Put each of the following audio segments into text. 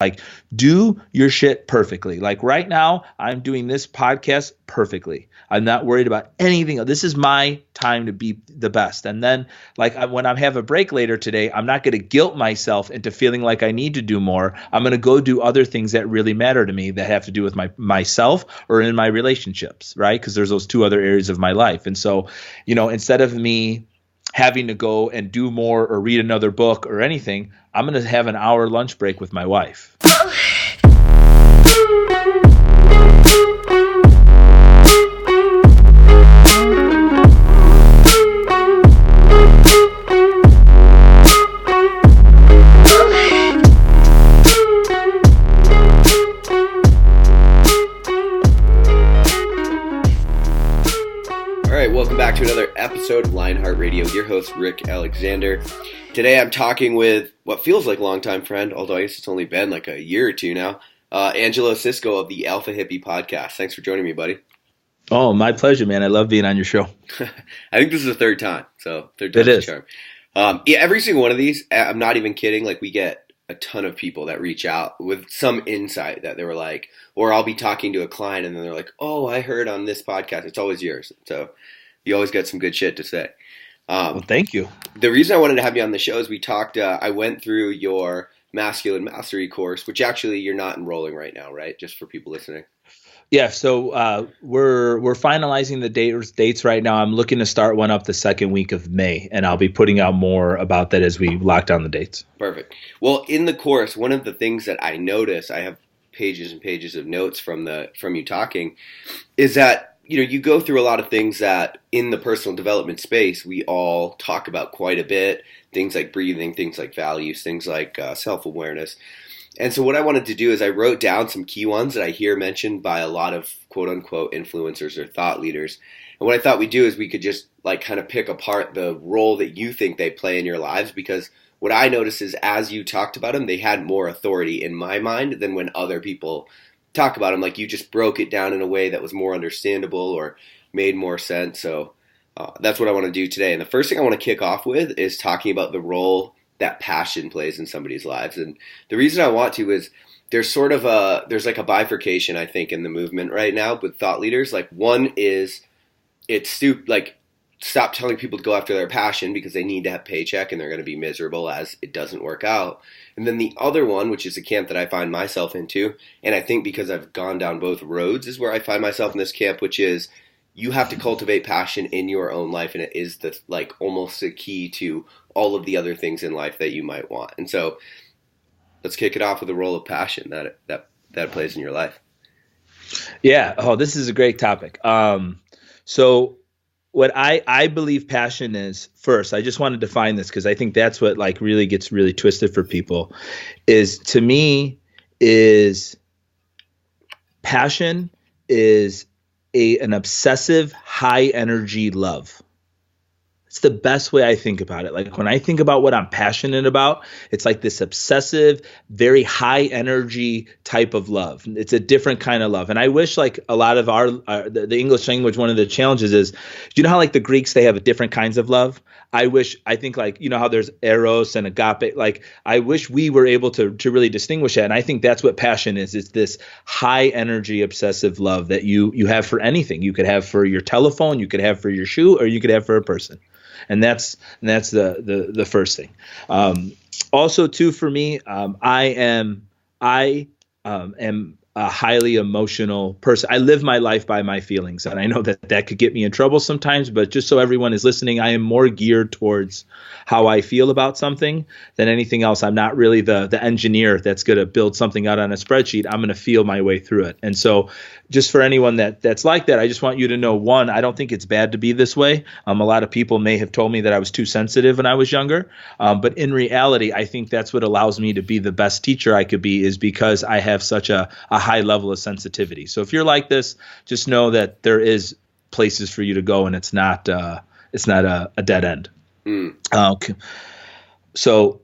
Like, do your shit perfectly. Like right now, I'm doing this podcast perfectly. I'm not worried about anything. This is my time to be the best. And then, like, when I have a break later today, I'm not going to guilt myself into feeling like I need to do more. I'm going to go do other things that really matter to me that have to do with myself or in my relationships, right? Because there's those two other areas of my life. And so, instead of me having to go and do more or read another book or anything, I'm going to have an hour lunch break with my wife. Welcome back to another episode of Lionheart Radio. Your host, Rick Alexander. Today I'm talking with what feels like a longtime friend, although I guess it's only been like a year or two now, Angelo Sisco of the Alpha Hippie podcast. Thanks for joining me, buddy. Oh, my pleasure, man. I love being on your show. I think this is the third time, so third time's the charm. Every single one of these, I'm not even kidding, like we get a ton of people that reach out with some insight that they were like, or I'll be talking to a client and then they're like, oh, I heard on this podcast. It's always yours. So you always got some good shit to say. Well, thank you. The reason I wanted to have you on the show is we talked, I went through your Masculine Mastery course, which actually you're not enrolling right now, right? Just for people listening. Yeah, so we're finalizing the dates right now. I'm looking to start one up the second week of May, and I'll be putting out more about that as we lock down the dates. Perfect. Well, in the course, one of the things that I notice, I have pages and pages of notes from you talking, is that you go through a lot of things that in the personal development space we all talk about quite a bit. Things like breathing, things like values, things like self-awareness. And so what I wanted to do is I wrote down some key ones that I hear mentioned by a lot of quote-unquote influencers or thought leaders. And what I thought we'd do is we could just like kind of pick apart the role that you think they play in your lives, because what I noticed is as you talked about them, they had more authority in my mind than when other people talk about them. Like you just broke it down in a way that was more understandable or made more sense. So that's what I want to do today. And the first thing I want to kick off with is talking about the role that passion plays in somebody's lives. And the reason I want to is there's like a bifurcation, I think, in the movement right now with thought leaders. Like one is stop telling people to go after their passion because they need to have a paycheck and they're going to be miserable as it doesn't work out. And then the other one, which is a camp that I find myself into, and I think because I've gone down both roads is where I find myself in this camp, which is you have to cultivate passion in your own life, and it is almost the key to all of the other things in life that you might want. And so let's kick it off with the role of passion that plays in your life. Yeah. Oh, this is a great topic. So what I believe passion is, first, I just want to define this because I think that's what like really gets really twisted for people, is to me is passion is an obsessive high energy love. It's the best way I think about it. Like when I think about what I'm passionate about, it's like this obsessive, very high energy type of love. It's a different kind of love. And I wish like a lot of the English language, one of the challenges is, how like the Greeks, they have different kinds of love. I think like, how there's eros and agape, like I wish we were able to really distinguish that. And I think that's what passion is. It's this high energy, obsessive love that you have for anything. You could have for your telephone, you could have for your shoe, or you could have for a person. And that's the first thing. Also, too, for me, I am a highly emotional person. I live my life by my feelings, and I know that could get me in trouble sometimes. But just so everyone is listening, I am more geared towards how I feel about something than anything else. I'm not really the engineer that's going to build something out on a spreadsheet. I'm going to feel my way through it. And so just for anyone that's like that, I just want you to know, one, I don't think it's bad to be this way. A lot of people may have told me that I was too sensitive when I was younger. But in reality, I think that's what allows me to be the best teacher I could be, is because I have such a high level of sensitivity. So if you're like this, just know that there is places for you to go, and it's not a dead end. Okay. So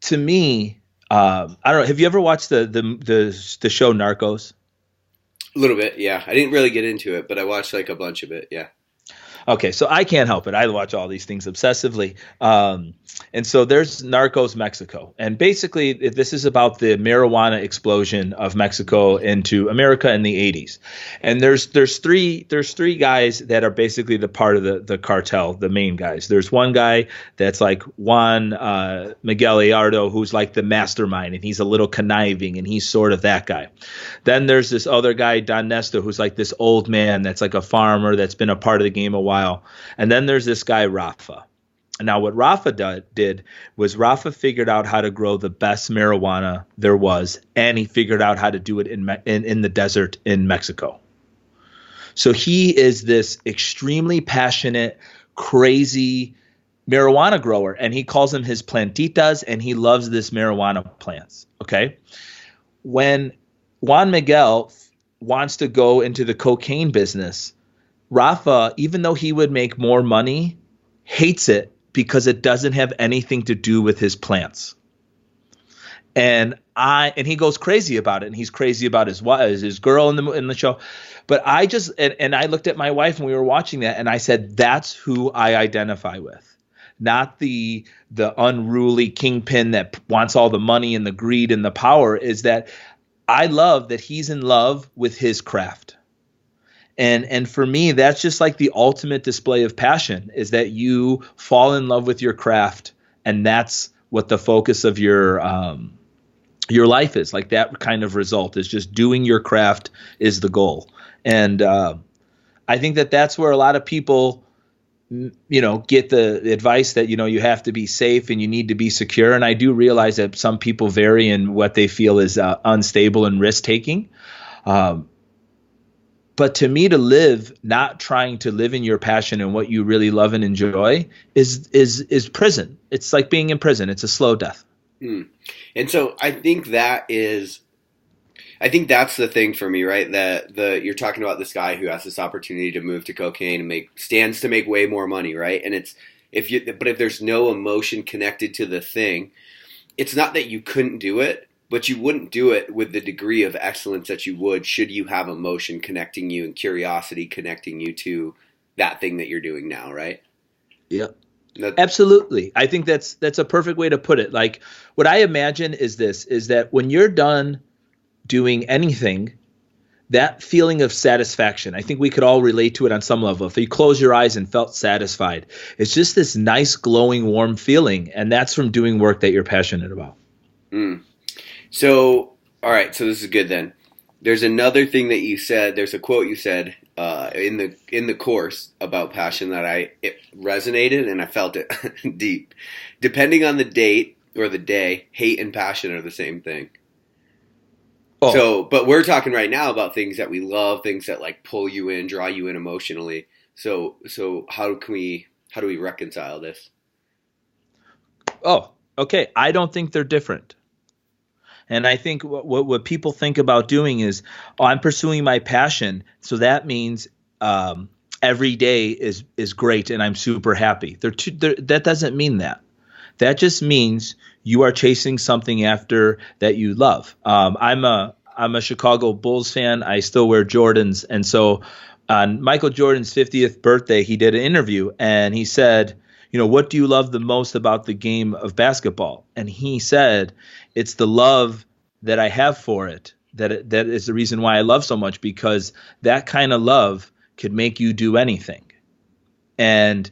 to me, I don't know. Have you ever watched the show Narcos? A little bit, yeah. I didn't really get into it, but I watched like a bunch of it, yeah. Okay, so I can't help it. I watch all these things obsessively. And so there's Narcos Mexico. And basically, this is about the marijuana explosion of Mexico into America in the 80s. And there's three guys that are basically the part of the cartel, the main guys. There's one guy that's like Juan Miguel Iardo, who's like the mastermind, and he's a little conniving, and he's sort of that guy. Then there's this other guy, Don Nestor, who's like this old man that's like a farmer that's been a part of the game a while. And then there's this guy, Rafa. Now, what Rafa did was Rafa figured out how to grow the best marijuana there was, and he figured out how to do it in the desert in Mexico. So he is this extremely passionate, crazy marijuana grower, and he calls them his plantitas, and he loves this marijuana plants. Okay. When Juan Miguel wants to go into the cocaine business, Rafa, even though he would make more money, hates it because it doesn't have anything to do with his plants. And he goes crazy about it, and he's crazy about his wife, his girl in the show. But I just and I looked at my wife when we were watching that, and I said, that's who I identify with. Not the unruly kingpin that wants all the money and the greed and the power. Is that I love that he's in love with his craft. And for me, that's just like the ultimate display of passion, is that you fall in love with your craft, and that's what the focus of your life is. Like, that kind of result is just doing your craft is the goal. And I think that that's where a lot of people, get the advice that, you have to be safe and you need to be secure. And I do realize that some people vary in what they feel is unstable and risk taking. But to me, to live, not trying to live in your passion and what you really love and enjoy is prison. It's like being in prison. It's a slow death. And so I think that's the thing for me, right? That you're talking about this guy who has this opportunity to move to cocaine and stands to make way more money, right? And if there's no emotion connected to the thing, it's not that you couldn't do it, but you wouldn't do it with the degree of excellence that you would should you have emotion connecting you and curiosity connecting you to that thing that you're doing now, right? Yeah. Absolutely. I think that's a perfect way to put it. Like, what I imagine is that when you're done doing anything, that feeling of satisfaction, I think we could all relate to it on some level. If you close your eyes and felt satisfied, it's just this nice, glowing, warm feeling. And that's from doing work that you're passionate about. So, all right. So this is good then. There's another thing that you said. There's a quote you said in the course about passion that it resonated and I felt it deep. Depending on the date or the day, hate and passion are the same thing. Oh. So, but we're talking right now about things that we love, things that like pull you in, draw you in emotionally. So how do we reconcile this? Oh, okay. I don't think they're different. And I think what people think about doing is, I'm pursuing my passion, so that means every day is great and I'm super happy. That doesn't mean that. That just means you are chasing something after that you love. I'm a Chicago Bulls fan. I still wear Jordans, and so on Michael Jordan's 50th birthday, he did an interview, and he said, what do you love the most about the game of basketball? And he said, it's the love that I have for it. That is the reason why I love so much, because that kind of love could make you do anything. And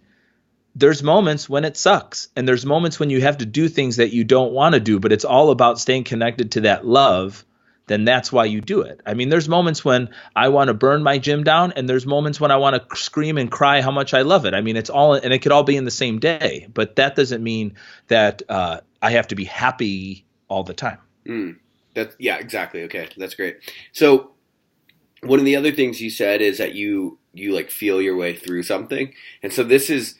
there's moments when it sucks, and there's moments when you have to do things that you don't want to do, but it's all about staying connected to that love. Then that's why you do it. I mean, there's moments when I want to burn my gym down, and there's moments when I want to scream and cry how much I love it. I mean, and it could all be in the same day, but that doesn't mean that I have to be happy all the time. Yeah, exactly. Okay, that's great. So one of the other things you said is that you like feel your way through something, and so this is.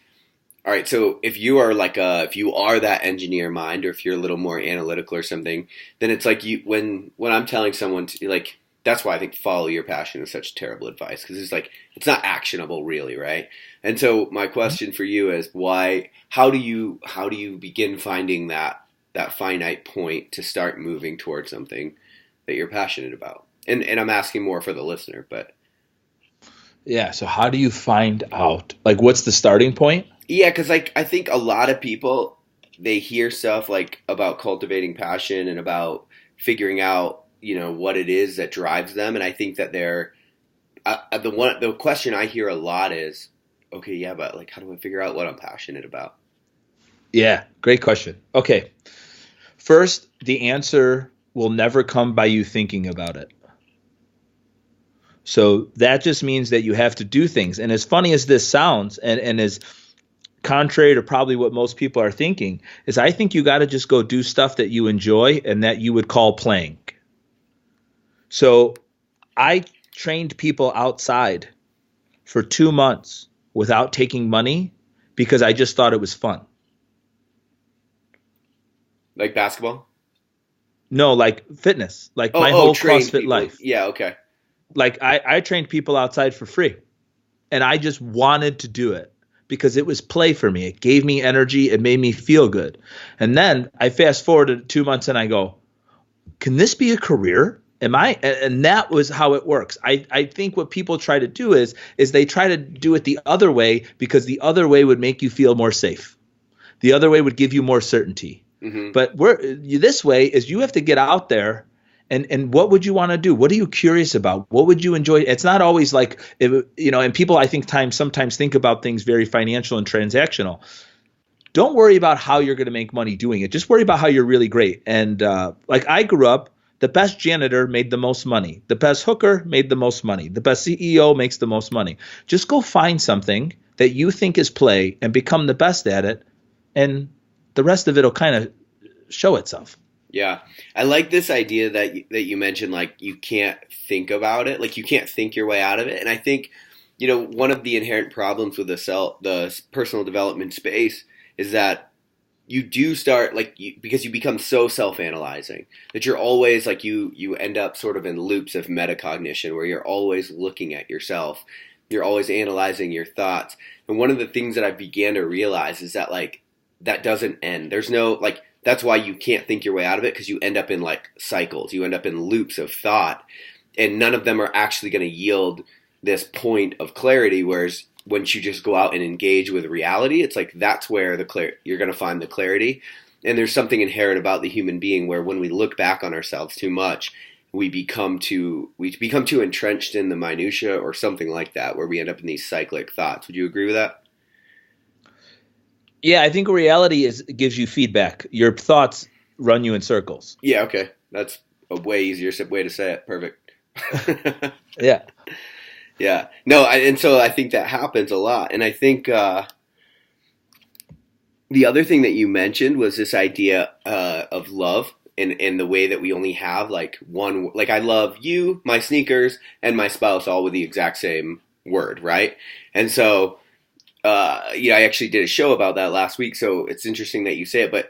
All right, so if you are that engineer mind, or if you're a little more analytical or something, then it's like when I'm telling someone to, like, that's why I think follow your passion is such terrible advice, because it's like it's not actionable really, right? And so my question for you is how do you begin finding that finite point to start moving towards something that you're passionate about? And I'm asking more for the listener, but Yeah. So how do you find out? Like, what's the starting point? Yeah, because like I think a lot of people they hear stuff like about cultivating passion and about figuring out what it is that drives them, and I think that they're the question I hear a lot is, okay, yeah, but like how do I figure out what I'm passionate about? Yeah. Great question. Okay. First, the answer will never come by you thinking about it. So that just means that you have to do things. And as funny as this sounds, and as contrary to probably what most people are thinking, is I think you got to just go do stuff that you enjoy and that you would call playing. So I trained people outside for 2 months without taking money because I just thought it was fun. Like basketball? No, like fitness, like Oh, my oh, whole train CrossFit people. life. Yeah, okay. Like I trained people outside for free, and I just wanted to do it because it was play for me. It gave me energy. It made me feel good. And then I fast forward to 2 months and I go, can this be a career? Am I? And that was how it works. I think what people try to do is they try to do it the other way because the other way would make you feel more safe. The other way would give you more certainty. Hmm. But this way is you have to get out there and what would you want to do? What are you curious about? What would you enjoy? It's not always like and people I think sometimes think about things very financial and transactional. Don't worry about how you're going to make money doing it. Just worry about how you're really great. And like I grew up, the best janitor made the most money. The best hooker made the most money. The best CEO makes the most money. Just go find something that you think is play and become the best at it, and the rest of it will kind of show itself. Yeah, I like this idea that you mentioned. Like you can't think about it, like you can't think your way out of it. And I think one of the inherent problems with the personal development space is that you do start because you become so self-analyzing that you're always like you end up sort of in loops of metacognition where you're always looking at yourself, you're always analyzing your thoughts. And one of the things that I began to realize is that like that doesn't end. There's no like that's why you can't think your way out of it, because you end up in like cycles, you end up in loops of thought, and none of them are actually going to yield this point of clarity. Whereas once you just go out and engage with reality, it's like that's where you're going to find the clarity. And there's something inherent about the human being where when we look back on ourselves too much, we become too entrenched in the minutia or something like that, where we end up in these cyclic thoughts. Would you agree with that? Yeah, I think reality gives you feedback. Your thoughts run you in circles. Yeah, okay. That's a way easier way to say it. Perfect. Yeah. Yeah. No, and so I think that happens a lot. And I think the other thing that you mentioned was this idea of love and the way that we only have like one, like I love you, my sneakers, and my spouse all with the exact same word, right? And so, I actually did a show about that last week, so it's interesting that you say it, but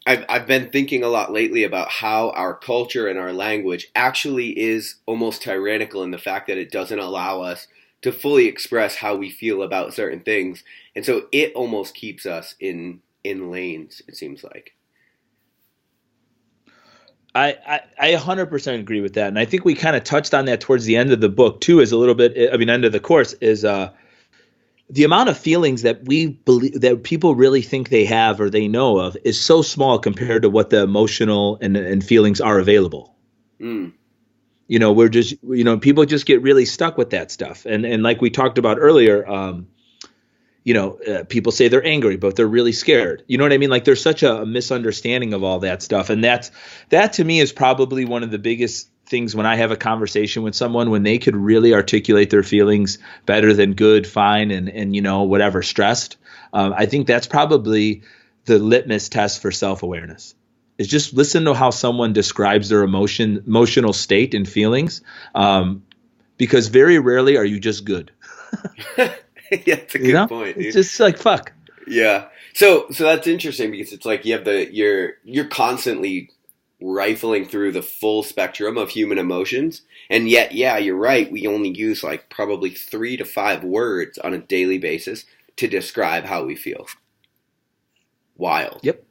I've been thinking a lot lately about how our culture and our language actually is almost tyrannical in the fact that it doesn't allow us to fully express how we feel about certain things. And so it almost keeps us in lanes, it seems like. I 100% agree with that. And I think we kind of touched on that towards the end of the book too, as a little bit, I mean, end of the course is the amount of feelings that we believe that people really think they have or they know of is so small compared to what the emotional and feelings are available. Mm. We're just, people just get really stuck with that stuff. And like we talked about earlier, people say they're angry, but they're really scared. You know what I mean? Like there's such a misunderstanding of all that stuff. And that to me is probably one of the biggest things when I have a conversation with someone, when they could really articulate their feelings better than good, fine, and whatever, stressed. I think that's probably the litmus test for self-awareness, is just listen to how someone describes their emotional state and feelings. Because very rarely are you just good. Yeah, it's a good point. It's just like, fuck. Yeah. So that's interesting because it's like you have you're constantly rifling through the full spectrum of human emotions, and yet, yeah, you're right. We only use like probably 3 to 5 words on a daily basis to describe how we feel. Wild. Yep.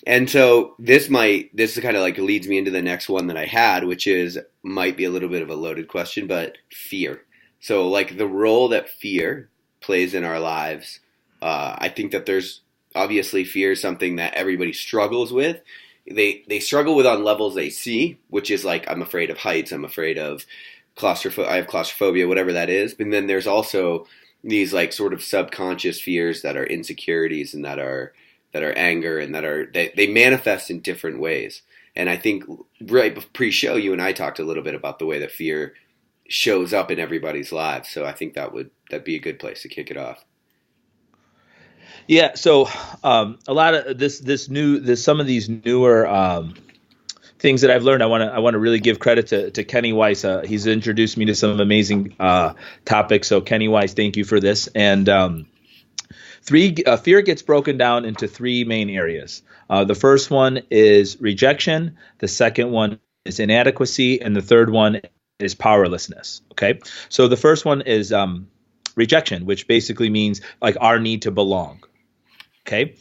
And so this kind of like leads me into the next one that I had, which might be a little bit of a loaded question, but fear. So, like the role that fear plays in our lives, I think that there's obviously fear is something that everybody struggles with. They struggle with on levels they see, which is like I'm afraid of heights, I'm afraid of I have claustrophobia, whatever that is. But then there's also these like sort of subconscious fears that are insecurities and that are anger and they manifest in different ways. And I think right pre-show, you and I talked a little bit about the way that fear shows up in everybody's lives. So I think that'd be a good place to kick it off. Yeah. So a lot of some of these newer things that I've learned, I want to really give credit to Kenny Weiss. He's introduced me to some amazing topics. So Kenny Weiss, thank you for this. And fear gets broken down into three main areas. The first one is rejection. The second one is inadequacy, and the third one is powerlessness. Okay. So the first one is rejection, which basically means like our need to belong. Okay.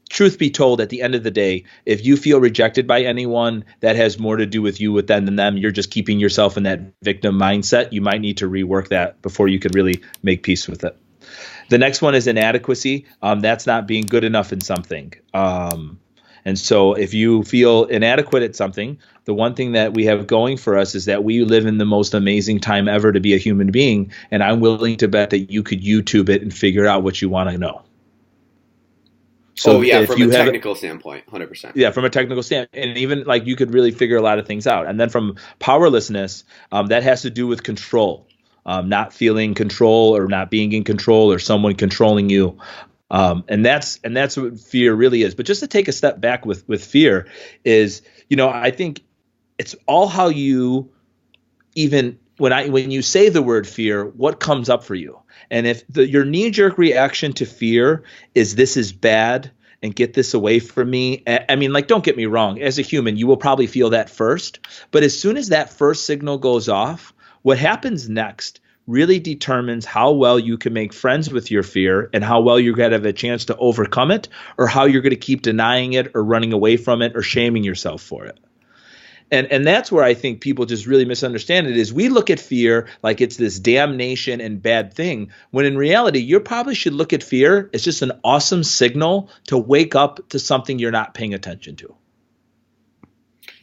Truth be told, at the end of the day, if you feel rejected by anyone, that has more to do with you than them. You're just keeping yourself in that victim mindset. You might need to rework that before you could really make peace with it. The next one is inadequacy. That's not being good enough in something. And so if you feel inadequate at something, the one thing that we have going for us is that we live in the most amazing time ever to be a human being. And I'm willing to bet that you could YouTube it and figure out what you want to know. So from a technical standpoint, 100%. Yeah, from a technical standpoint, and even like you could really figure a lot of things out. And then from powerlessness, that has to do with control, not feeling control or not being in control or someone controlling you. And that's what fear really is. But just to take a step back with fear is, I think it's all how you even when you say the word fear, what comes up for you? And if your knee-jerk reaction to fear is this is bad and get this away from me, I mean, like, don't get me wrong. As a human, you will probably feel that first. But as soon as that first signal goes off, what happens next really determines how well you can make friends with your fear and how well you're going to have a chance to overcome it, or how you're going to keep denying it or running away from it or shaming yourself for it. And that's where I think people just really misunderstand it is we look at fear like it's this damnation and bad thing, when in reality, you probably should look at fear as just an awesome signal to wake up to something you're not paying attention to.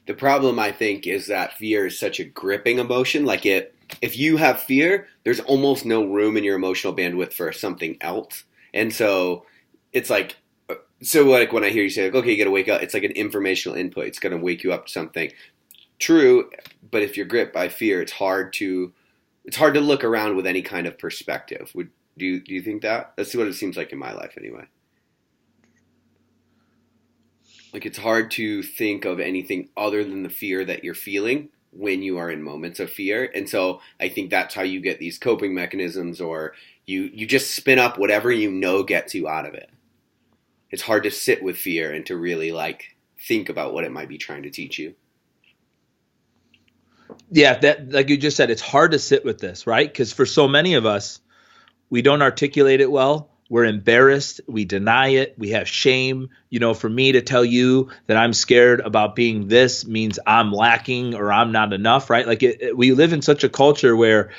The problem, I think, is that fear is such a gripping emotion. Like if you have fear, there's almost no room in your emotional bandwidth for something else. And so it's like, when I hear you say, like, okay, you got to wake up, it's like an informational input. It's going to wake you up to something. True, but if you're gripped by fear, it's hard to look around with any kind of perspective. Do you think that? That's what it seems like in my life anyway. Like it's hard to think of anything other than the fear that you're feeling when you are in moments of fear. And so I think that's how you get these coping mechanisms, or you just spin up whatever gets you out of it. It's hard to sit with fear and to really like think about what it might be trying to teach you. Yeah, that, like you just said, it's hard to sit with this, right? Because for so many of us, we don't articulate it well. We're embarrassed. We deny it. We have shame. For me to tell you that I'm scared about being this means I'm lacking or I'm not enough, right? Like we live in such a culture where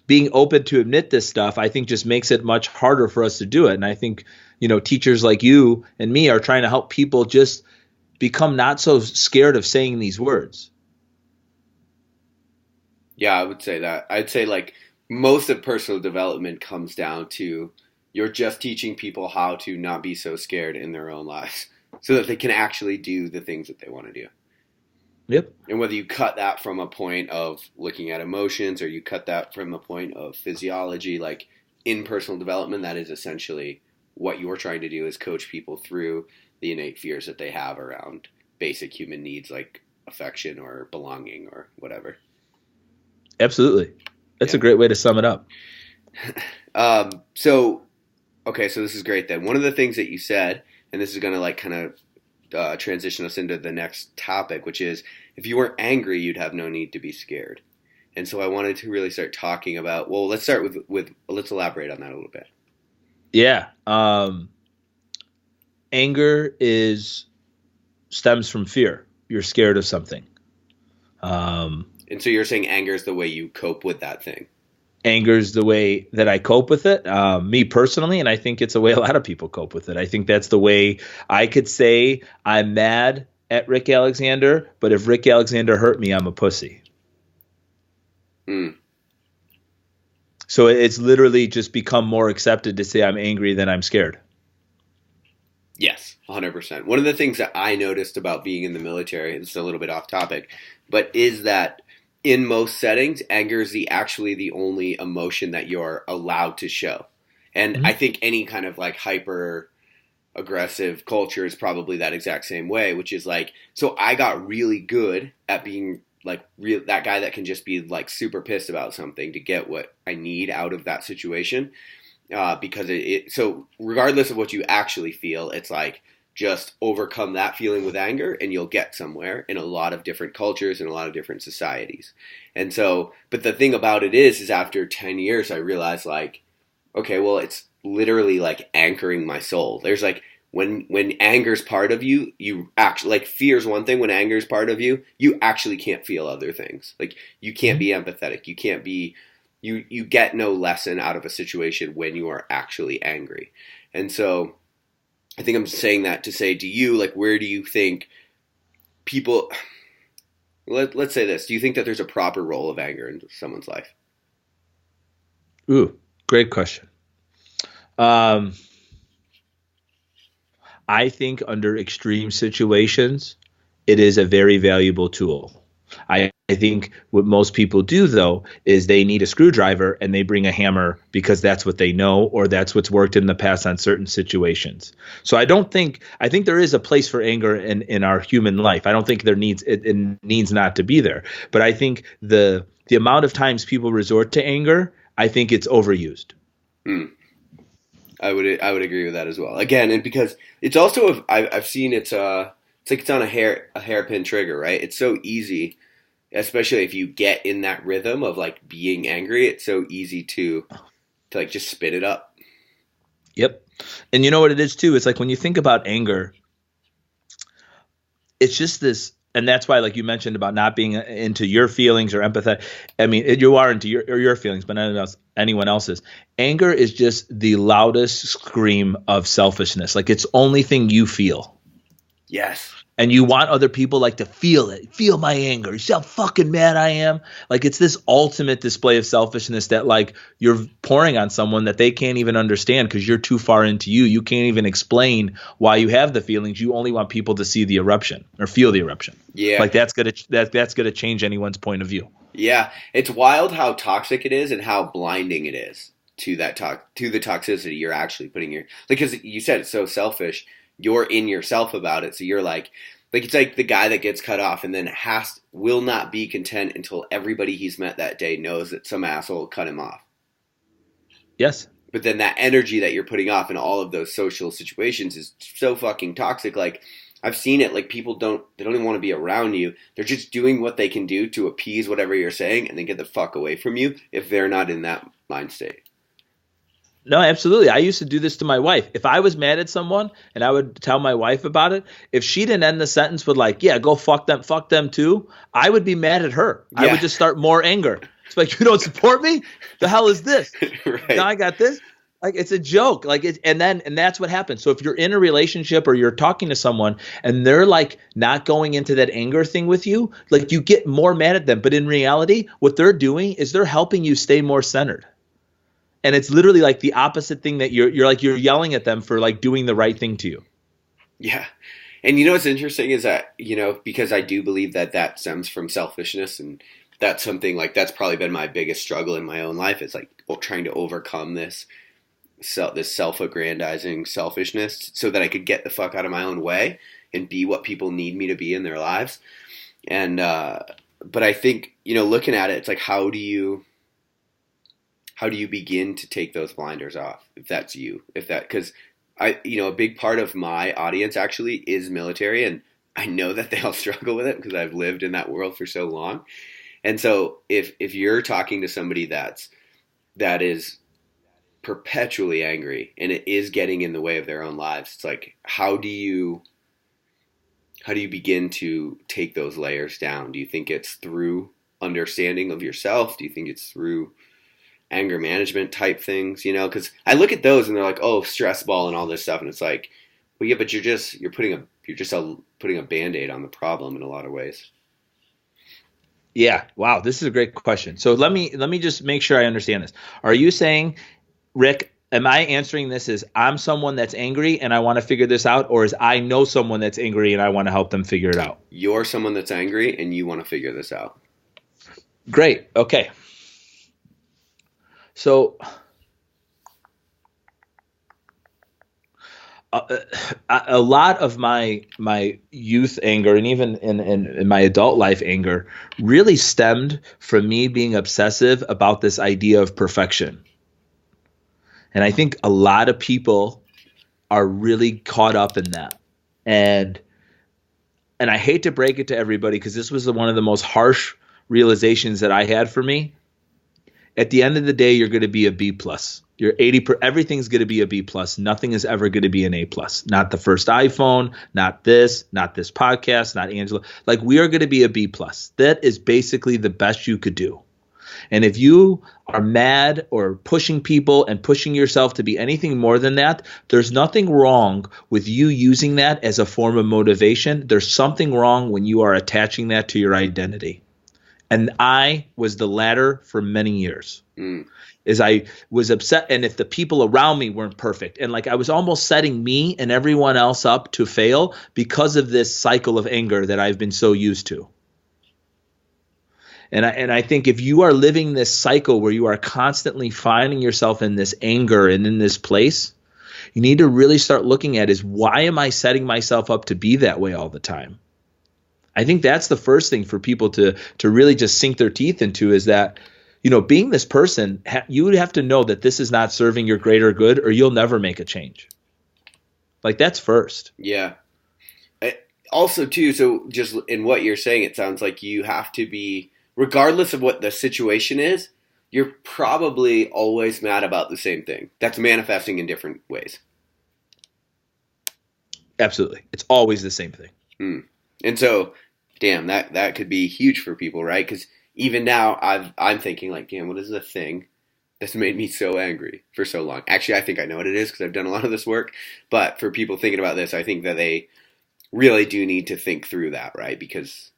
being open to admit this stuff, I think, just makes it much harder for us to do it. And I think, teachers like you and me are trying to help people just become not so scared of saying these words. Yeah, I would say that. I'd say like most of personal development comes down to you're just teaching people how to not be so scared in their own lives so that they can actually do the things that they want to do. Yep. And whether you cut that from a point of looking at emotions or you cut that from a point of physiology, like in personal development, that is essentially what you're trying to do, is coach people through the innate fears that they have around basic human needs like affection or belonging or whatever. Absolutely. That's a great way to sum it up. So this is great then. One of the things that you said, and this is going to like kind of transition us into the next topic, which is if you weren't angry, you'd have no need to be scared. And so I wanted to really start talking about, well, let's start with let's elaborate on that a little bit. Yeah. Anger stems from fear. You're scared of something. And so you're saying anger is the way you cope with that thing. Anger is the way that I cope with it, me personally, and I think it's the way a lot of people cope with it. I think that's the way I could say I'm mad at Rick Alexander, but if Rick Alexander hurt me, I'm a pussy. Mm. So it's literally just become more accepted to say I'm angry than I'm scared. Yes, 100%. One of the things that I noticed about being in the military, and it's a little bit off topic, but is that in most settings, anger is actually the only emotion that you're allowed to show. And I Mm-hmm. think any kind of like hyper aggressive culture is probably that exact same way, which is like, so I got really good at being like that guy that can just be like super pissed about something to get what I need out of that situation. Because so regardless of what you actually feel, it's like just overcome that feeling with anger and you'll get somewhere in a lot of different cultures and a lot of different societies. And so, but the thing about it is after 10 years, I realized like, okay, well, it's literally like anchoring my soul. There's like, when anger's part of you, you actually, like, fear's one thing. When anger's part of you, you actually can't feel other things. Like, you can't be empathetic. You can't be, you get no lesson out of a situation when you are actually angry. And so I think I'm saying that to say to you, like, where do you think people, let's say this, do you think that there's a proper role of anger in someone's life? Ooh, great question. Um, I think under extreme situations, it is a very valuable tool. I think what most people do, though, is they need a screwdriver and they bring a hammer because that's what they know or that's what's worked in the past on certain situations. So I think there is a place for anger in our human life. I don't think it needs not to be there. But I think the amount of times people resort to anger, I think it's overused. Hmm. I would agree with that as well. Again, and because it's also I've seen it's like it's on a hairpin trigger, right? It's so easy, especially if you get in that rhythm of like being angry. It's so easy to like just spit it up. Yep. And you know what it is too? It's like when you think about anger, it's just this, and that's why, like you mentioned about not being into your feelings or empathetic. I mean, you are into your feelings, but anyone else's. Anger is just the loudest scream of selfishness. Like it's only thing you feel. Yes. And you want other people like to feel it, feel my anger. You see how fucking mad I am? Like it's this ultimate display of selfishness that like you're pouring on someone that they can't even understand because you're too far into you. You can't even explain why you have the feelings. You only want people to see the eruption or feel the eruption. Yeah. Like that's gonna change anyone's point of view. Yeah. It's wild how toxic it is and how blinding it is to to the toxicity you're actually putting your, like, because you said it's so selfish. You're in yourself about it, so you're like it's like the guy that gets cut off and then will not be content until everybody he's met that day knows that some asshole cut him off. Yes. But then that energy that you're putting off in all of those social situations is so fucking toxic. Like I've seen it. Like people don't even want to be around you. They're just doing what they can do to appease whatever you're saying, and then get the fuck away from you if they're not in that mind state. No, absolutely. I used to do this to my wife. If I was mad at someone and I would tell my wife about it, if she didn't end the sentence with like, yeah, go fuck them too, I would be mad at her. Yeah. I would just start more anger. It's like, you don't support me? The hell is this? Right. Now I got this. Like it's a joke. Like and that's what happens. So if you're in a relationship or you're talking to someone and they're like not going into that anger thing with you, like you get more mad at them. But in reality, what they're doing is they're helping you stay more centered. And it's literally like the opposite thing that you're like you're yelling at them for like doing the right thing to you. Yeah. And you know what's interesting is that, because I do believe that that stems from selfishness, and that's something like that's probably been my biggest struggle in my own life is like trying to overcome this self-aggrandizing selfishness so that I could get the fuck out of my own way and be what people need me to be in their lives. And but I think, looking at it, it's like how do you begin to take those blinders off if that's you? Because a big part of my audience actually is military, and I know that they all struggle with it because I've lived in that world for so long. And so if you're talking to somebody that is perpetually angry and it is getting in the way of their own lives, it's like how do you begin to take those layers down? Do you think it's through understanding of yourself? Do you think it's through anger management type things? You know, because I look at those and they're like, oh, stress ball and all this stuff, and it's like, well, yeah, but you're putting a Band-Aid on the problem in a lot of ways. Yeah. Wow. This is a great question. So let me just make sure I understand this. Are you saying, Rick, am I answering this as I'm someone that's angry and I want to figure this out, or is I know someone that's angry and I want to help them figure it out? You're someone that's angry and you want to figure this out. Great. Okay. So a lot of my youth anger and even in my adult life anger really stemmed from me being obsessive about this idea of perfection. And I think a lot of people are really caught up in that. And I hate to break it to everybody because this was one of the most harsh realizations that I had for me. At the end of the day, you're going to be a B plus. You're 80. Everything's going to be a B plus. Nothing is ever going to be an A plus. Not the first iPhone. Not this podcast. Not Angelo. Like, we are going to be a B plus. That is basically the best you could do. And if you are mad or pushing people and pushing yourself to be anything more than that, there's nothing wrong with you using that as a form of motivation. There's something wrong when you are attaching that to your identity. And I was the latter for many years. Is I was upset, and if the people around me weren't perfect, and like I was almost setting me and everyone else up to fail because of this cycle of anger that I've been so used to. And I think if you are living this cycle where you are constantly finding yourself in this anger and in this place, you need to really start looking at is, why am I setting myself up to be that way all the time? I think that's the first thing for people to really just sink their teeth into, is that, you know, being this person, you would have to know that this is not serving your greater good, or you'll never make a change. Like, that's first. Yeah. Also, too, so just in what you're saying, it sounds like you have to be, regardless of what the situation is, you're probably always mad about the same thing. That's manifesting in different ways. Absolutely. It's always the same thing. And so, damn, that could be huge for people, right? Because even now, I'm thinking like, damn, what is the thing that's made me so angry for so long? Actually, I think I know what it is because I've done a lot of this work. But for people thinking about this, I think that they really do need to think through that, right? Because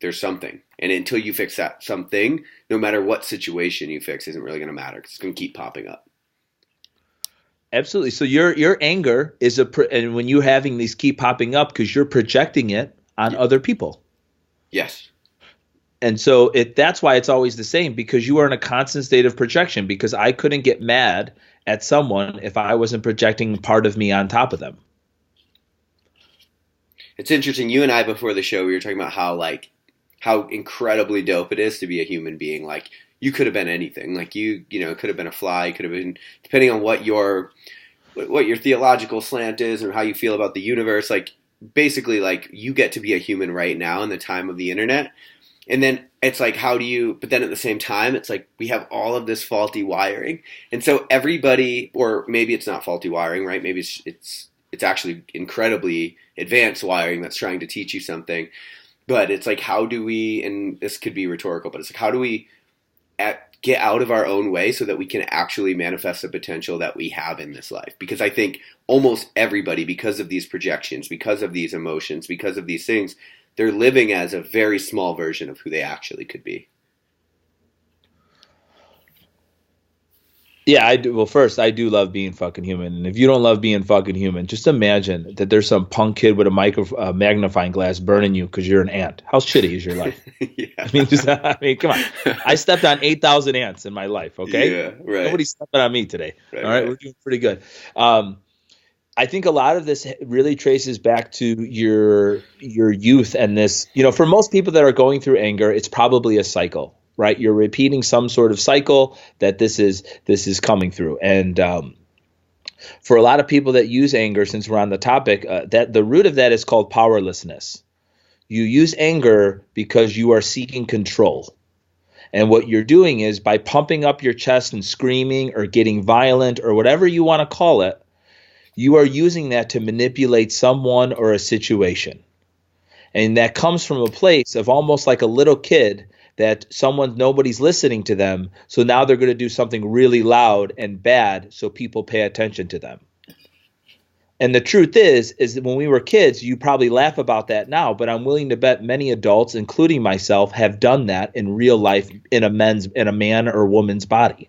there's something. And until you fix that something, no matter what situation you fix, isn't really going to matter because it's going to keep popping up. Absolutely. So your anger is and when you're having these keep popping up because you're projecting it on other people. Yes. And so that's why it's always the same, because you are in a constant state of projection, because I couldn't get mad at someone if I wasn't projecting part of me on top of them. It's interesting. You and I, before the show, we were talking about how incredibly dope it is to be a human being. Like, you could have been anything. Like, you could have been a fly, could have been, depending on what your theological slant is and how you feel about the universe. Like, basically, like, you get to be a human right now in the time of the internet. And then it's like, but then at the same time, it's like we have all of this faulty wiring. And so everybody, or maybe it's not faulty wiring, right? Maybe it's actually incredibly advanced wiring that's trying to teach you something. But it's like, how do we, and this could be rhetorical, but it's like, how do we get out of our own way so that we can actually manifest the potential that we have in this life? Because I think almost everybody, because of these projections, because of these emotions, because of these things, they're living as a very small version of who they actually could be. Yeah, I do. Well, first, I do love being fucking human. And if you don't love being fucking human, just imagine that there's some punk kid with a magnifying glass burning you because you're an ant. How shitty is your life? Yeah. I mean, come on. I stepped on 8,000 ants in my life, okay? Yeah, right. Nobody's stepping on me today. Right, all right? We're doing pretty good. I think a lot of this really traces back to your youth, and this, for most people that are going through anger, it's probably a cycle, right? You're repeating some sort of cycle that this is coming through. And for a lot of people that use anger, since we're on the topic, that the root of that is called powerlessness. You use anger because you are seeking control. And what you're doing is, by pumping up your chest and screaming or getting violent or whatever you want to call it, you are using that to manipulate someone or a situation. And that comes from a place of almost like a little kid that nobody's listening to them. So now they're going to do something really loud and bad so people pay attention to them. And the truth is that when we were kids, you probably laugh about that now, but I'm willing to bet many adults, including myself, have done that in real life in a man or woman's body.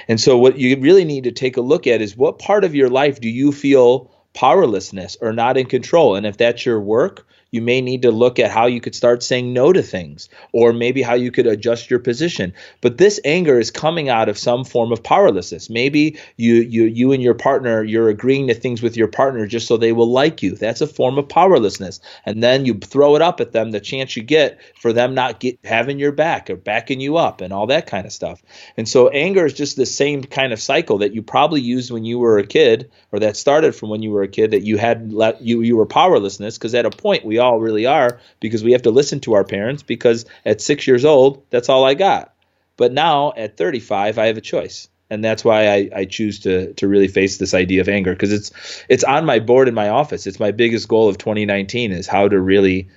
And so what you really need to take a look at is, what part of your life do you feel powerlessness or not in control? And if that's your work, you may need to look at how you could start saying no to things, or maybe how you could adjust your position. But this anger is coming out of some form of powerlessness. Maybe you and your partner, you're agreeing to things with your partner just so they will like you. That's a form of powerlessness. And then you throw it up at them, the chance you get for them not having your back or backing you up and all that kind of stuff. And so anger is just the same kind of cycle that you probably used when you were a kid, or that started from when you were a kid, that you were powerlessness, because at a point we all really are, because we have to listen to our parents, because at 6 years old, that's all I got. But now at 35, I have a choice. And that's why I choose to really face this idea of anger, because it's on my board in my office. It's my biggest goal of 2019, is how to really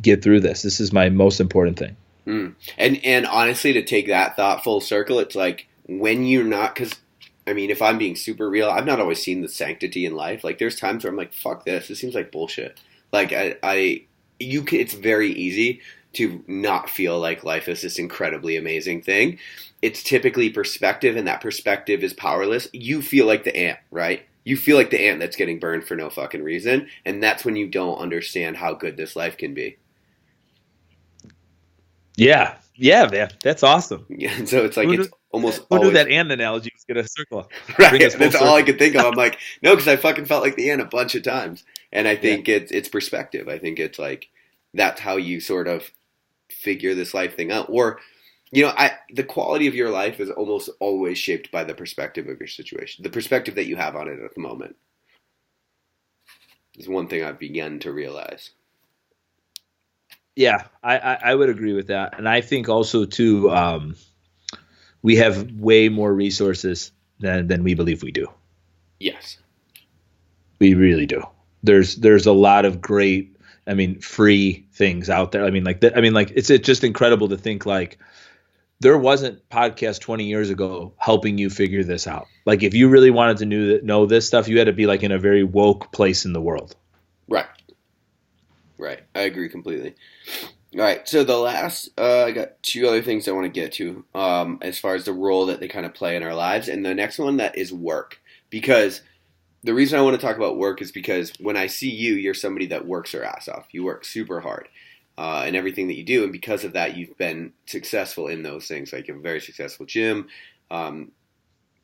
get through this. This is my most important thing. And honestly, to take that thought full circle, it's like, when you're not, because I mean, if I'm being super real, I've not always seen the sanctity in life. Like, there's times where I'm like, fuck this. This seems like bullshit. Like, it's very easy to not feel like life is this incredibly amazing thing. It's typically perspective, and that perspective is powerless. You feel like the ant, right? You feel like the ant that's getting burned for no fucking reason. And that's when you don't understand how good this life can be. Yeah, man. That's awesome. Yeah, so it's like, it's almost Who always... knew that ant analogy was going to circle? Right, that's all I could think of. I'm like, no, because I fucking felt like the ant a bunch of times. And I think it's perspective. I think it's like, that's how you sort of figure this life thing out. Or, the quality of your life is almost always shaped by the perspective of your situation. The perspective that you have on it at the moment is one thing I've begun to realize. Yeah, I would agree with that. And I think also, too, we have way more resources than we believe we do. Yes. We really do. There's a lot of great, free things out there. It's just incredible to think, like, there wasn't podcast 20 years ago helping you figure this out. Like, if you really wanted to know this stuff, you had to be like in a very woke place in the world. Right. I agree completely. All right. So the last, I got two other things I want to get to, as far as the role that they kind of play in our lives. And the next one, that is work. Because the reason I want to talk about work is because when I see you, you're somebody that works your ass off. You work super hard in everything that you do. And because of that, you've been successful in those things. Like, you have a very successful gym. I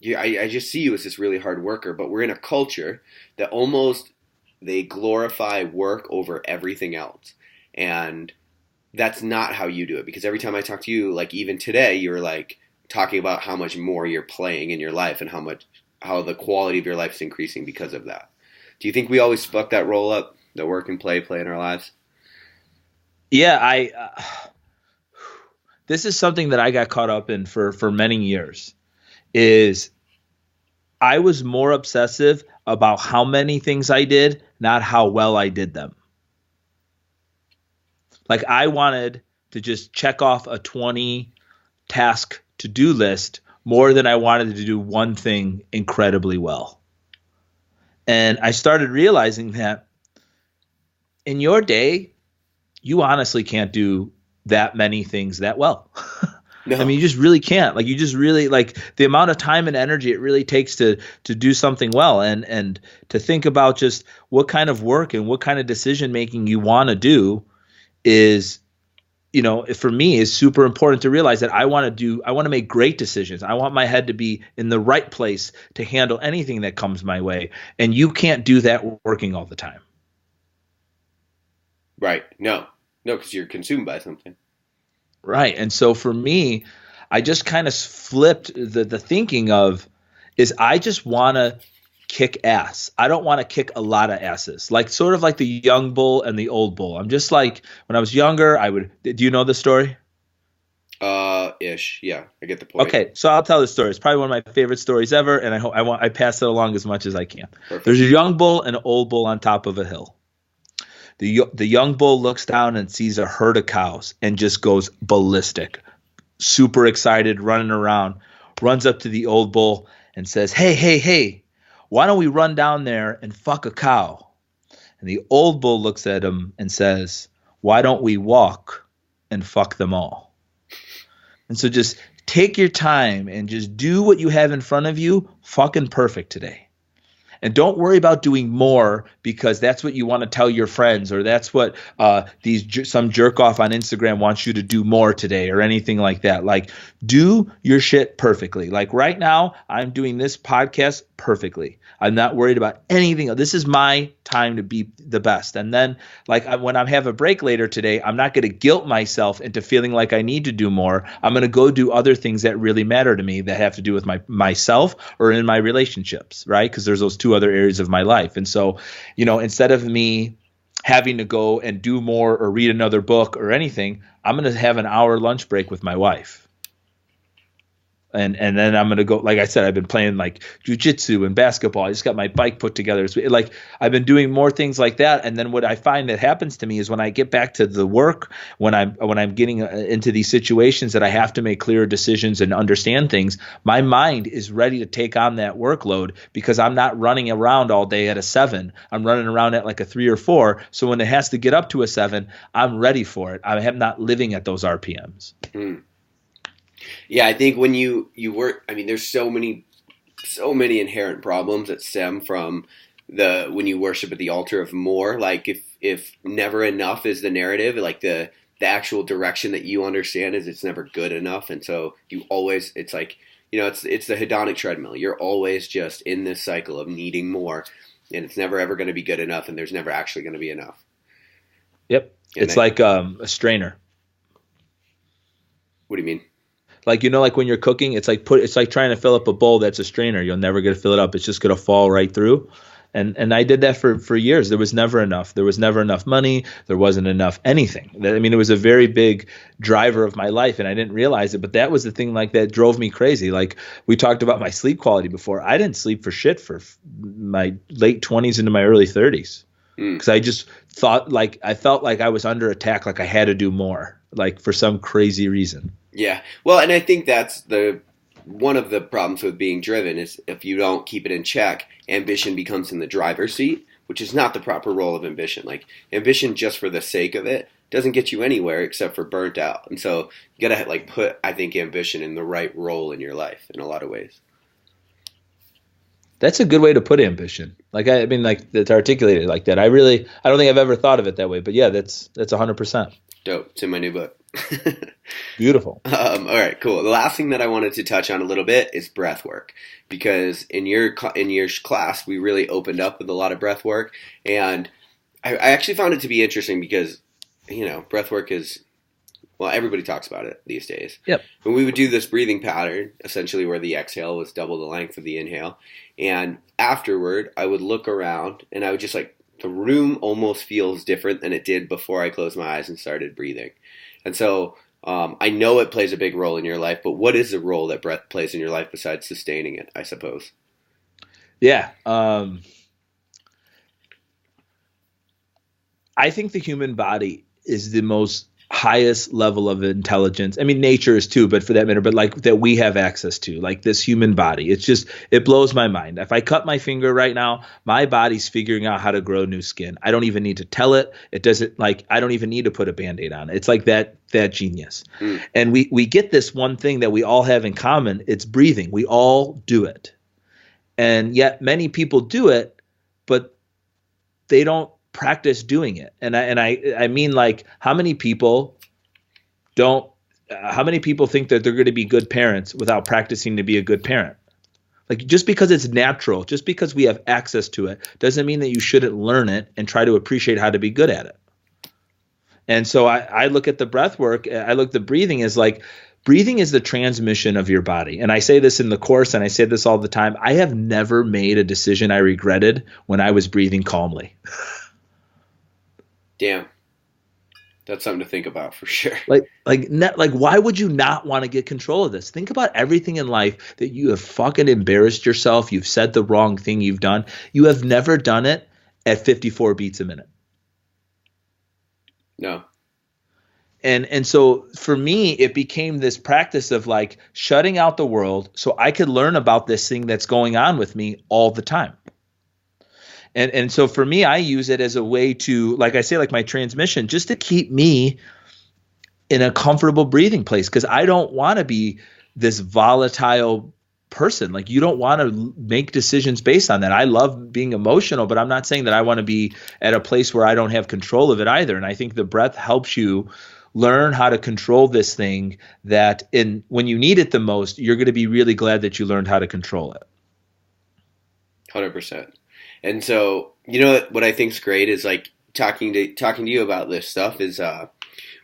just see you as this really hard worker. But we're in a culture that almost, they glorify work over everything else. And that's not how you do it. Because every time I talk to you, like even today, you're like talking about how much more you're playing in your life and how the quality of your life is increasing because of that. Do you think we always fuck that roll up, that work and play in our lives? Yeah, this is something that I got caught up in for many years. Is I was more obsessive about how many things I did, not how well I did them. Like, I wanted to just check off a 20 task to-do list more than I wanted to do one thing incredibly well. And I started realizing that in your day, you honestly can't do that many things that well. No. You just really can't. Like, you just really, like, the amount of time and energy it really takes to do something well, and to think about just what kind of work and what kind of decision making you want to do is, for me, is super important to realize that I want to make great decisions. I want my head to be in the right place to handle anything that comes my way. And you can't do that working all the time. Right. No, because you're consumed by something. Right. And so for me, I just kind of flipped the thinking of, is I just want to kick ass. I don't want to kick a lot of asses, like sort of like the young bull and the old bull. I'm just like, when I was younger, do you know the story? Ish. Yeah, I get the point. Okay. So I'll tell the story. It's probably one of my favorite stories ever. And I pass it along as much as I can. Perfect. There's a young bull and an old bull on top of a hill. The young bull looks down and sees a herd of cows and just goes ballistic, super excited, running around, runs up to the old bull and says, "Hey, hey, hey, why don't we run down there and fuck a cow?" And the old bull looks at him and says, "Why don't we walk and fuck them all?" And so just take your time and just do what you have in front of you fucking perfect today. And don't worry about doing more because that's what you want to tell your friends, or that's what some jerk off on Instagram wants you to do more today, or anything like that. Like, do your shit perfectly. Like right now, I'm doing this podcast perfectly. I'm not worried about anything. This is my time to be the best. And then when I have a break later today, I'm not going to guilt myself into feeling like I need to do more. I'm going to go do other things that really matter to me that have to do with myself or in my relationships, right? Because there's those two other areas of my life. And so, instead of me having to go and do more or read another book or anything, I'm going to have an hour lunch break with my wife. And then I'm going to go, like I said, I've been playing like jujitsu and basketball. I just got my bike put together. It's like I've been doing more things like that. And then what I find that happens to me is when I get back to the work, when I'm getting into these situations that I have to make clear decisions and understand things, my mind is ready to take on that workload because I'm not running around all day at a 7. I'm running around at like a 3 or 4. So when it has to get up to a 7, I'm ready for it. I am not living at those RPMs. Mm. Yeah, I think when you work, there's so many inherent problems that stem from when you worship at the altar of more. Like if never enough is the narrative, like the actual direction that you understand is it's never good enough, and so you always, it's like, it's the hedonic treadmill. You're always just in this cycle of needing more, and it's never ever going to be good enough, and there's never actually going to be enough. Yep, it's like a strainer. What do you mean? Like, like when you're cooking, it's like trying to fill up a bowl that's a strainer. You'll never get to fill it up. It's just going to fall right through. And I did that for years. There was never enough. There was never enough money. There wasn't enough anything. It was a very big driver of my life, and I didn't realize it. But that was the thing that drove me crazy. Like we talked about my sleep quality before. I didn't sleep for shit for my late 20s into my early 30s because I just thought I felt like I was under attack, like I had to do more, like for some crazy reason. Yeah. Well, and I think that's one of the problems with being driven is if you don't keep it in check, ambition becomes in the driver's seat, which is not the proper role of ambition. Like ambition just for the sake of it doesn't get you anywhere except for burnt out. And so you got to put, I think, ambition in the right role in your life in a lot of ways. That's a good way to put ambition. That's articulated like that. I don't think I've ever thought of it that way, but yeah, that's 100%. Dope. It's in my new book. Beautiful. All right, cool. The last thing that I wanted to touch on a little bit is breath work, because in your class we really opened up with a lot of breath work, and I actually found it to be interesting because breath work is, well, everybody talks about it these days. Yep. And we would do this breathing pattern essentially where the exhale was double the length of the inhale, and afterward I would look around and I would just the room almost feels different than it did before I closed my eyes and started breathing. And so I know it plays a big role in your life, but what is the role that breath plays in your life besides sustaining it, I suppose? Yeah. I think the human body is the most highest level of intelligence. Nature is too, but for that matter, but that we have access to, this human body. It blows my mind. If I cut my finger right now, my body's figuring out how to grow new skin. I don't even need to tell it. It doesn't I don't even need to put a Band-Aid on it. It's like that genius. And we get this one thing that we all have in common. It's breathing. We all do it. And yet many people do it, but they don't practice doing it. And I mean, how many people think that they're going to be good parents without practicing to be a good parent? Just because it's natural, just because we have access to it, doesn't mean that you shouldn't learn it and try to appreciate how to be good at it. And so I look at the breath work, the breathing as breathing is the transmission of your body. And I say this in the course, and I say this all the time. I have never made a decision I regretted when I was breathing calmly. Damn. That's something to think about for sure. Why would you not want to get control of this? Think about everything in life that you have fucking embarrassed yourself. You've said the wrong thing you've done. You have never done it at 54 beats a minute. No. And so for me, it became this practice of like shutting out the world so I could learn about this thing that's going on with me all the time. And so for me, I use it as a way to, like I say, like my transmission, just to keep me in a comfortable breathing place, because I don't want to be this volatile person. Like, you don't want to make decisions based on that. I love being emotional, but I'm not saying that I want to be at a place where I don't have control of it either. And I think the breath helps you learn how to control this thing that when you need it the most, you're going to be really glad that you learned how to control it. 100%. And so, you know what I think is great is like talking to you about this stuff is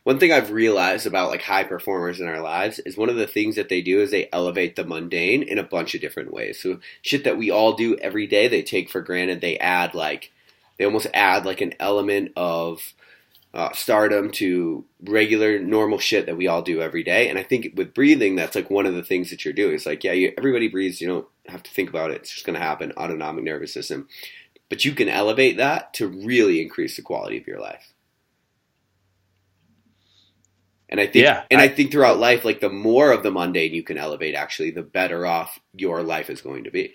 one thing I've realized about like high performers in our lives is one of the things that they do is they elevate the mundane in a bunch of different ways. So shit that we all do every day, they take for granted. They almost add like an element of stardom to regular normal shit that we all do every day. And I think with breathing, that's like one of the things that you're doing. It's like, yeah, everybody breathes. You don't have to think about it. It's just going to happen. Autonomic nervous system. But you can elevate that to really increase the quality of your life. And I think, I think throughout life, like the more of the mundane you can elevate, actually, the better off your life is going to be.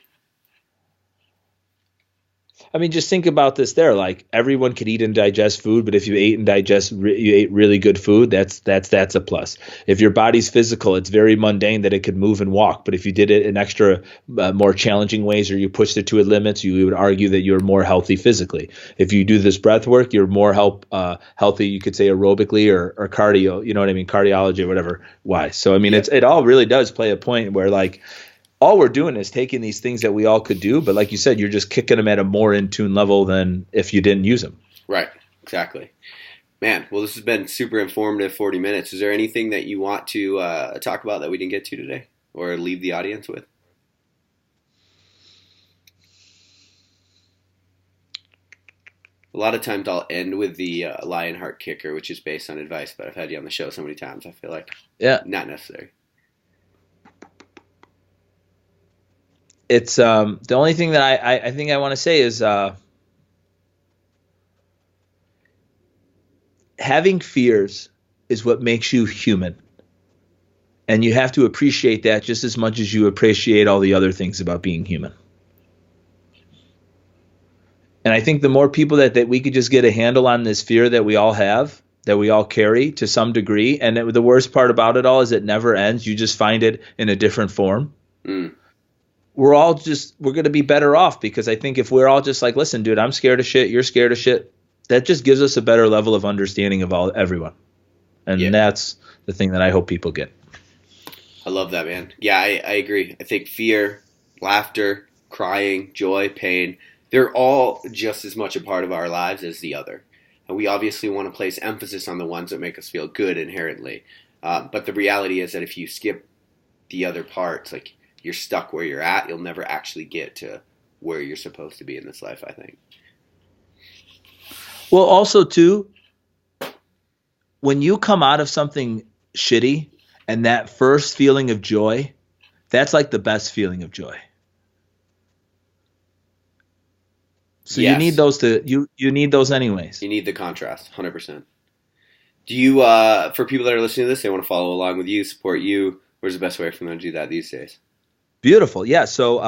I mean, just think about this there. Like, everyone could eat and digest food, but if you ate and you ate really good food, that's a plus. If your body's physical, it's very mundane that it could move and walk. But if you did it in extra, more challenging ways, or you pushed it to its limits, you would argue that you're more healthy physically. If you do this breath work, you're more healthy, you could say aerobically or cardio, you know what I mean? Cardiology or whatever. Why? So, I mean, it all really does play a point where, like, all we're doing is taking these things that we all could do, but like you said, you're just kicking them at a more in tune level than if you didn't use them. Right. Exactly. Man, well, this has been super informative 40 minutes. Is there anything that you want to talk about that we didn't get to today or leave the audience with? A lot of times I'll end with the Lionheart kicker, which is based on advice, but I've had you on the show so many times, I feel like not necessary. It's the only thing that I think I want to say is having fears is what makes you human. And you have to appreciate that just as much as you appreciate all the other things about being human. And I think the more people that we could just get a handle on this fear that we all have, that we all carry to some degree, and the worst part about it all is it never ends. You just find it in a different form. We're going to be better off, because I think if we're all just like, listen, dude, I'm scared of shit, you're scared of shit, that just gives us a better level of understanding of everyone. And that's the thing that I hope people get. I love that, man. Yeah, I agree. I think fear, laughter, crying, joy, pain, they're all just as much a part of our lives as the other. And we obviously want to place emphasis on the ones that make us feel good inherently. But the reality is that if you skip the other parts, like, you're stuck where you're at. You'll never actually get to where you're supposed to be in this life, I think. Well, also, too, when you come out of something shitty and that first feeling of joy, that's like the best feeling of joy. So you need those you need those anyways. You need the contrast, 100%. Do you, for people that are listening to this, they want to follow along with you, support you, where's the best way for them to do that these days? Beautiful. Yeah. So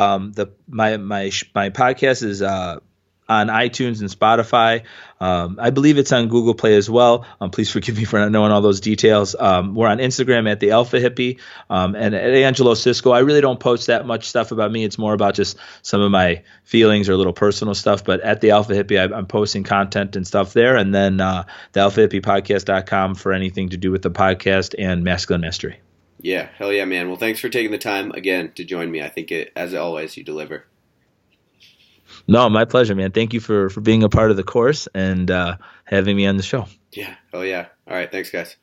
my podcast is on iTunes and Spotify. I believe it's on Google Play as well. Please forgive me for not knowing all those details. We're on Instagram at the Alpha Hippie and at Angelo Sisco. I really don't post that much stuff about me. It's more about just some of my feelings or little personal stuff. But at the Alpha Hippie, I'm posting content and stuff there. And then the alphahippiepodcast.com for anything to do with the podcast and masculine mastery. Yeah, hell yeah, man. Well, thanks for taking the time again to join me. I think as always, you deliver. No, my pleasure, man. Thank you for being a part of the course and having me on the show. Yeah, hell yeah. All right, thanks, guys.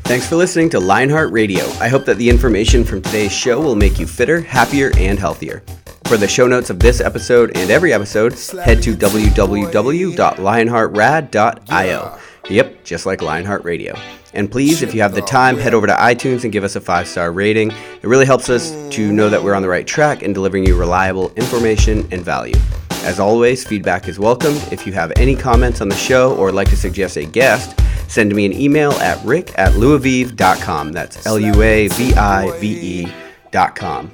Thanks for listening to Lionheart Radio. I hope that the information from today's show will make you fitter, happier, and healthier. For the show notes of this episode and every episode, head to www.lionheartrad.io. Yep, just like Lionheart Radio. And please, if you have the time, head over to iTunes and give us a 5-star rating. It really helps us to know that we're on the right track and delivering you reliable information and value. As always, feedback is welcomed. If you have any comments on the show or like to suggest a guest, send me an email at rick@luavive.com. That's LUAVIVE.com.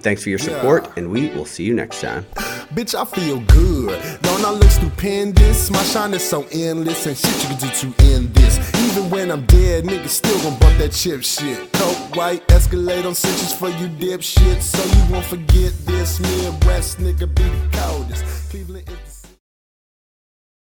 Thanks for your support, and we will see you next time. Bitch, I feel good. Don't I look stupendous? My shine is so endless, and shit you can do to end this. Even when I'm dead, niggas still gon' bump that chip shit. Coke, white, Escalade on cinches for you dipshits, so you won't forget this. Midwest nigga be